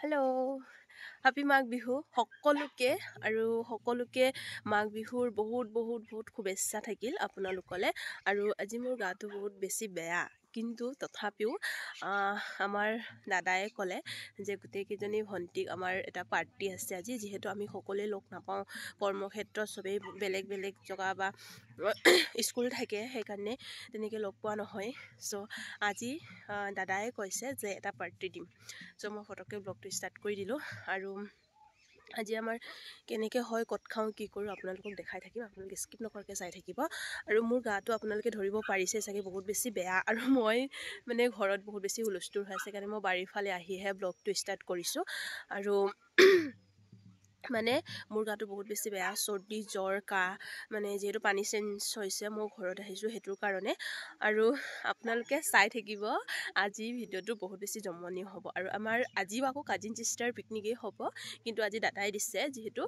Hello' happy Magh Bihu সকলোকে আৰু সকলোকে মাঘ বিহুৰ বহুত শুভেচ্ছা থাকিল আপোনালোকলে। আৰু আজি মোৰ গাটো বহুত বেছি বেয়া, কিন্তু তথাপিও আমাৰ দাদাই ক'লে যে গোটেইকেইজনী ভণ্টিক আমাৰ এটা পাৰ্টি আছে আজি, যিহেতু আমি সকলোৱে লগ নাপাওঁ, কৰ্মক্ষেত্ৰত চবেই বেলেগ বেলেগ জেগা বা স্কুল থাকে, সেইকাৰণে তেনেকৈ লগ পোৱা নহয়। চ' আজি দাদাই কৈছে যে এটা পাৰ্টি দিম। চ' মই ফটককৈ ব্লগটো ষ্টাৰ্ট কৰি দিলোঁ। আৰু আজি আমাৰ কেনেকৈ হয়, ক'ত খাওঁ, কি কৰোঁ আপোনালোকক দেখাই থাকিম। আপোনালোকে স্কিপ নকৰাকৈ চাই থাকিব। আৰু মোৰ গাটো আপোনালোকে ধৰিব পাৰিছে চাগে বহুত বেছি বেয়া, আৰু মই মানে ঘৰত বহুত বেছি হুলস্থুল হৈ আছে, কাৰণে মই বাৰীৰ ফালে আহিহে ব্লগটো ষ্টাৰ্ট কৰিছোঁ। আৰু মানে মোৰ গাটো বহুত বেছি বেয়া, চৰ্দি জ্বৰ কাহ, মানে যিহেতু পানী চেঞ্জ হৈছে, মই ঘৰত আহিছোঁ সেইটোৰ কাৰণে। আৰু আপোনালোকে চাই থাকিব, আজি ভিডিঅ'টো বহুত বেছি জমনি হ'ব। আৰু আমাৰ আজিও আকৌ কাজিন চিষ্টাৰ পিকনিকেই হ'ব, কিন্তু আজি দাদাই দিছে যিহেতু।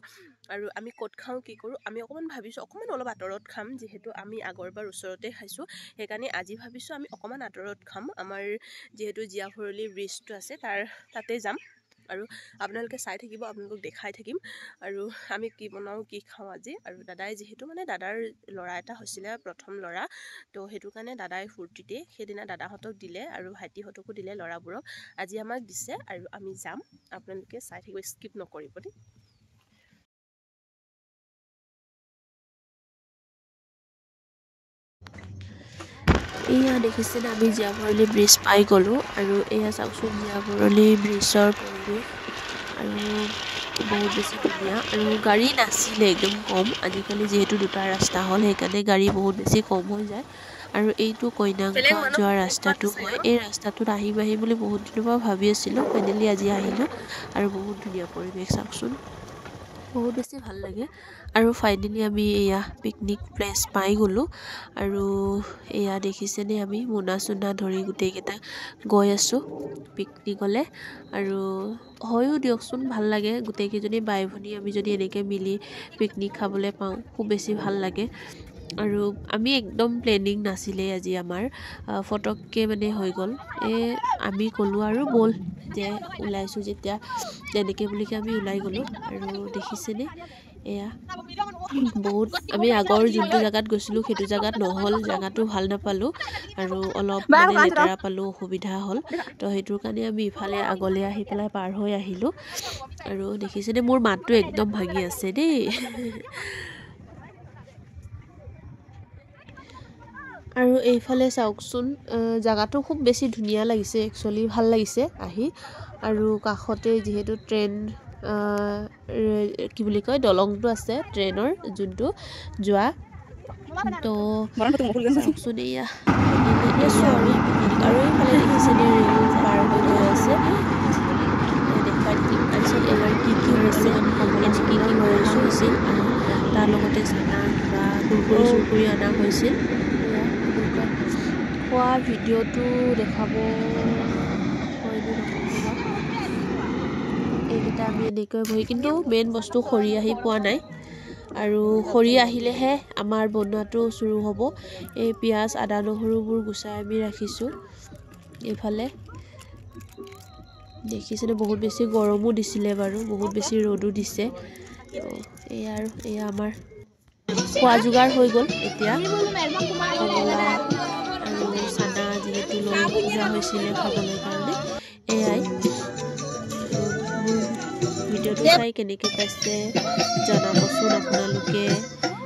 আৰু আমি ক'ত খাওঁ, কি কৰোঁ, আমি অকণমান ভাবিছোঁ অলপ আঁতৰত খাম, যিহেতু আমি আগৰবাৰ ওচৰতে খাইছোঁ, সেইকাৰণে আজি ভাবিছোঁ আমি অকণমান আঁতৰত খাম। আমাৰ যিহেতু জীয়া ভৰলী ব্ৰিজটো আছে, তাতে যাম। আৰু আপোনালোকে চাই থাকিব, আপোনালোকক দেখাই থাকিম আৰু আমি কি বনাওঁ, কি খাওঁ আজি। আৰু দাদাই যিহেতু মানে দাদাৰ ল'ৰা এটা হৈছিলে, প্ৰথম ল'ৰা, তো সেইটো কাৰণে দাদাই ফূৰ্তিতে সেইদিনা দাদাহঁতক দিলে আৰু ভাইটিহঁতকো দিলে, ল'ৰাবোৰক আজি আমাক দিছে। আৰু আমি যাম, আপোনালোকে চাই থাকিব, স্কিপ নকৰিব দেই। এয়া দেখিছেনে, আমি জীয়া ভৰলী ব্ৰিজ পাই গ'লোঁ। আৰু এয়া চাওকচোন জীয়া ভৰলী ব্ৰিজৰ পৰিৱেশ, আৰু বহুত বেছি ধুনীয়া। আৰু গাড়ী নাছিলে, একদম কম। আজিকালি যিহেতু দুটা ৰাস্তা হ'ল, সেইকাৰণে গাড়ী বহুত বেছি কম হৈ যায়। আৰু এইটো কইনাংখা যোৱা ৰাস্তাটো হয়। এই ৰাস্তাটোত আহিম বুলি বহুত দিনৰ পৰা ভাবি আছিলোঁ, ফাইনেলি আজি আহিলোঁ। আৰু বহুত ধুনীয়া পৰিৱেশ চাওকচোন, বহুত বেছি ভাল লাগে। আৰু ফাইনেলি আমি এয়া পিকনিক প্লেচ পাই গ'লোঁ। আৰু এয়া দেখিছেনে, আমি মোনা চোনা ধৰি গোটেইকেইটা গৈ আছোঁ পিকনিকলৈ। আৰু হয়ো দিয়কচোন, ভাল লাগে, গোটেইকেইজনী বাই ভনী আমি যদি এনেকৈ মিলি পিকনিক খাবলৈ পাওঁ, খুব বেছি ভাল লাগে। আৰু আমি একদম প্লেনিং নাছিলেই আজি আমাৰ, ফটককৈ মানে হৈ গ'ল। আমি ক'লোঁ আৰু ব'ল যে ওলাইছোঁ যেতিয়া, তেনেকৈ বুলিকৈ আমি ওলাই গ'লোঁ। আৰু দেখিছেনে, এয়া বহুত, আমি আগৰ যোনটো জেগাত গৈছিলোঁ সেইটো জেগাত নহ'ল, জেগাটো ভাল নাপালোঁ, আৰু অলপ মানে লেতেৰা পালোঁ, অসুবিধা হ'ল। তো সেইটোৰ কাৰণে আমি ইফালে আগলৈ আহি পেলাই পাৰ হৈ আহিলোঁ। আৰু দেখিছেনে, মোৰ মাতটো একদম ভাঙি আছে দেই। আৰু এইফালে চাওকচোন, জেগাটো খুব বেছি ধুনীয়া লাগিছে, একচুৱেলি ভাল লাগিছে আহি। আৰু কাষতে যিহেতু ট্ৰেইন, কি বুলি কয়, দলংটো আছে ট্ৰেইনৰ যোনটো যোৱা, তো চাওকচোন এয়া আৰু এইফালে দেখিছেনে ৰেল পাৰ হৈ গৈ আছে, দেখুৱাই থাকিম। তাৰপিছত এবাৰ কি হৈছে, কেনেকৈ কি লৈ অহা হৈছিল, আৰু তাৰ লগতে চানা কিবা কুৰকুৰি অনা হৈছিল। খোৱা ভিডিঅ'টো দেখাব হয়নে নহ'ব বা। এইকেইটা আমি এনেকৈ বহি, কিন্তু মেইন বস্তু খৰি আহি পোৱা নাই। আৰু খৰি আহিলেহে আমাৰ বনোৱাটো চুৰু হ'ব। এই পিঁয়াজ আদা নহৰুবোৰ গুচাই আমি ৰাখিছোঁ। এইফালে দেখিছেনে, বহুত বেছি গৰমো দিছিলে বাৰু, বহুত বেছি ৰ'দো দিছে। তো এয়া আৰু এয়া আমাৰ খোৱা যোগাৰ হৈ গ'ল। এতিয়া কমলা আৰু চানা যিহেতু লৈ যোৱা হৈছিলে খাবলৈ কাৰণে, এয়াই। আৰু মোৰ ভিডিঅ'টো চাই কেনেকৈ পাইছে জনাবচোন আপোনালোকে,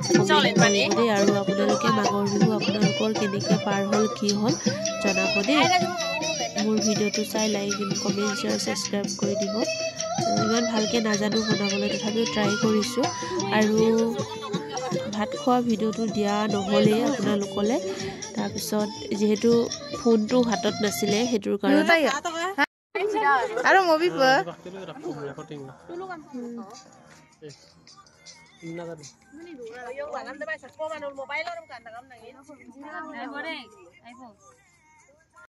কমেণ্ট কৰিব দেই। আৰু আপোনালোকে মাঘৰ বিহু আপোনালোকৰ কেনেকৈ পাৰ হ'ল, কি হ'ল জনাব দেই। মোৰ ভিডিঅ'টো চাই লাইক কমেণ্ট শ্বেয়াৰ ছাবস্ক্ৰাইব কৰি দিব। আৰু ইমান ভালকৈ নাজানো বনাবলৈ, তথাপিও ট্ৰাই কৰিছোঁ। আৰু ভাত খোৱা ভিডিঅ'টো দিয়া নহ'লেই আপোনালোকলৈ, তাৰপিছত যিহেতু ফোনটো হাতত নাছিলে, সেইটোৰ কাৰণে। আৰু মুভি